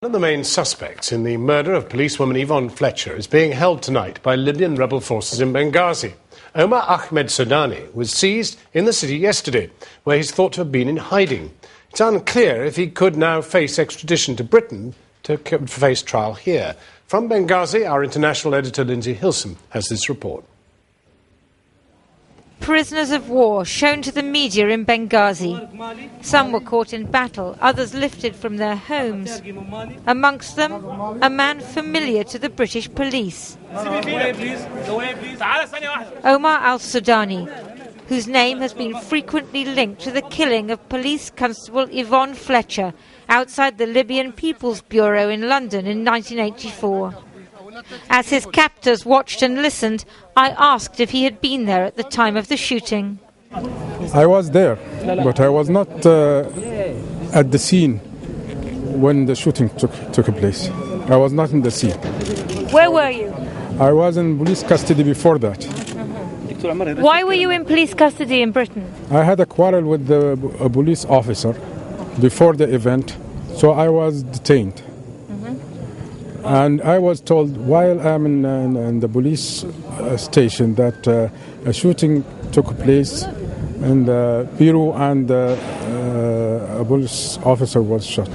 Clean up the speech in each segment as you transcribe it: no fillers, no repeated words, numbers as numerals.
One of the main suspects in the murder of policewoman Yvonne Flecther is being held tonight by Libyan rebel forces in Benghazi. Omar Ahmed Sudani was seized in the city yesterday, where he's thought to have been in hiding. It's unclear if he could now face extradition to Britain to face trial here. From Benghazi, our international editor Lindsay Hilsum has this report. Prisoners of war shown to the media in Benghazi. Some were caught in battle, others lifted from their homes. Amongst them, a man familiar to the British police. Omar al-Sudani, whose name has been frequently linked to the killing of Police Constable Yvonne Flecther outside the Libyan People's Bureau in London in 1984. As his captors watched and listened, I asked if he had been there at the time of the shooting. I was there, but I was not at the scene when the shooting took place. I was not in the scene. Where were you? I was in police custody before that. Why were you in police custody in Britain? I had a quarrel with a police officer before the event, so I was detained. And I was told while I'm in the police station that a shooting took place in the bureau and a police officer was shot.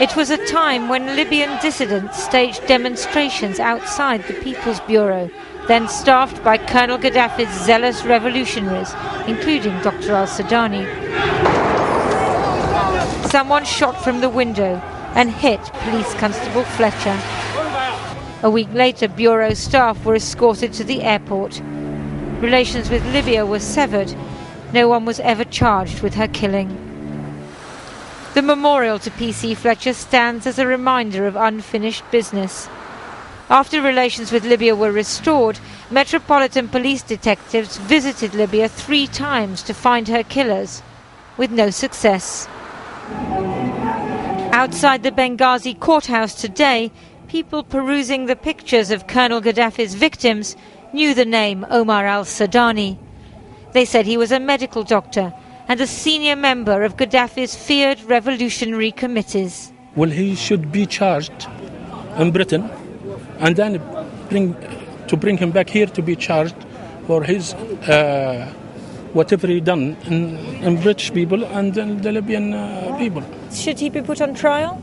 It was a time when Libyan dissidents staged demonstrations outside the People's Bureau, then staffed by Colonel Gaddafi's zealous revolutionaries, including Dr. al-Sudani. Someone shot from the window and hit Police Constable Flecther. A week later, Bureau staff were escorted to the airport. Relations with Libya were severed. No one was ever charged with her killing. The memorial to PC Flecther stands as a reminder of unfinished business. After relations with Libya were restored, Metropolitan Police detectives visited Libya 3 times to find her killers, with no success. Outside the Benghazi courthouse today, people perusing the pictures of Colonel Gaddafi's victims knew the name Omar al-Sudani. They said he was a medical doctor and a senior member of Gaddafi's feared revolutionary committees. Well, he should be charged in Britain and then bring him back here to be charged for his whatever he done in British people and in the Libyan people. Should he be put on trial?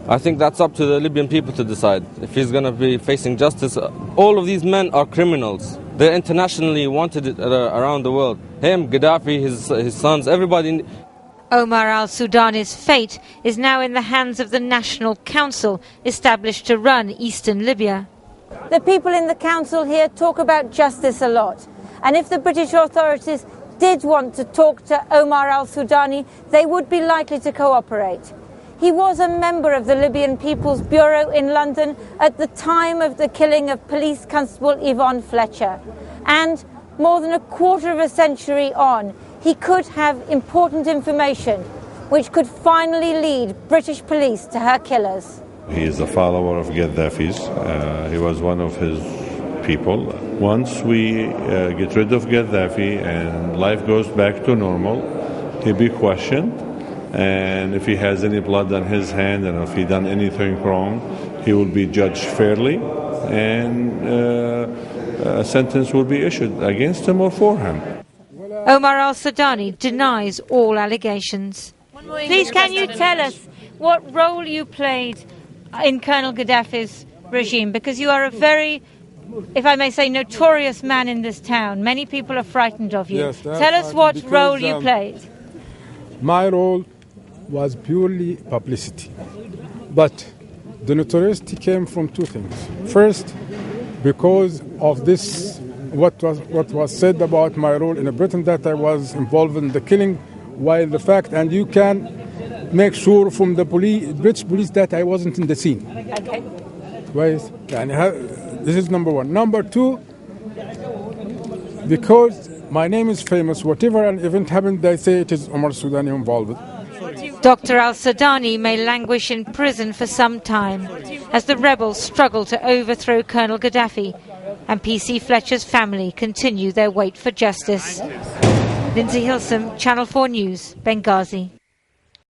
I think that's up to the Libyan people to decide if he's going to be facing justice. All of these men are criminals. They're internationally wanted around the world. Him, Gaddafi, his sons, everybody. Omar al-Sudani's fate is now in the hands of the National Council, established to run eastern Libya. The people in the council here talk about justice a lot. And if the British authorities did want to talk to Omar al-Sudani, they would be likely to cooperate. He was a member of the Libyan People's Bureau in London at the time of the killing of Police Constable Yvonne Flecther. And more than a quarter of a century on, he could have important information which could finally lead British police to her killers. He is a follower of Gaddafi's. He was one of his people. Once we get rid of Gaddafi and life goes back to normal, he'll be questioned. And if he has any blood on his hand and if he done anything wrong, he will be judged fairly and a sentence will be issued against him or for him. Omar al-Sudani denies all allegations. Please, can you tell us what role you played in Colonel Gaddafi's regime? Because you are a very, if I may say, notorious man in this town. Many people are frightened of you. Yes, tell us what role you played. My role was purely publicity. But the notoriety came from 2 things. First, because of this, what was said about my role in Britain, that I was involved in the killing, while the fact, and you can make sure from the British police that I wasn't in the scene. Okay. This is number 1. Number 2, because my name is famous, whatever an event happened, they say it is Omar Sudani involved. Dr. al-Sudani may languish in prison for some time as the rebels struggle to overthrow Colonel Gaddafi and PC Fletcher's family continue their wait for justice. Lindsay Hilsum, Channel 4 News, Benghazi.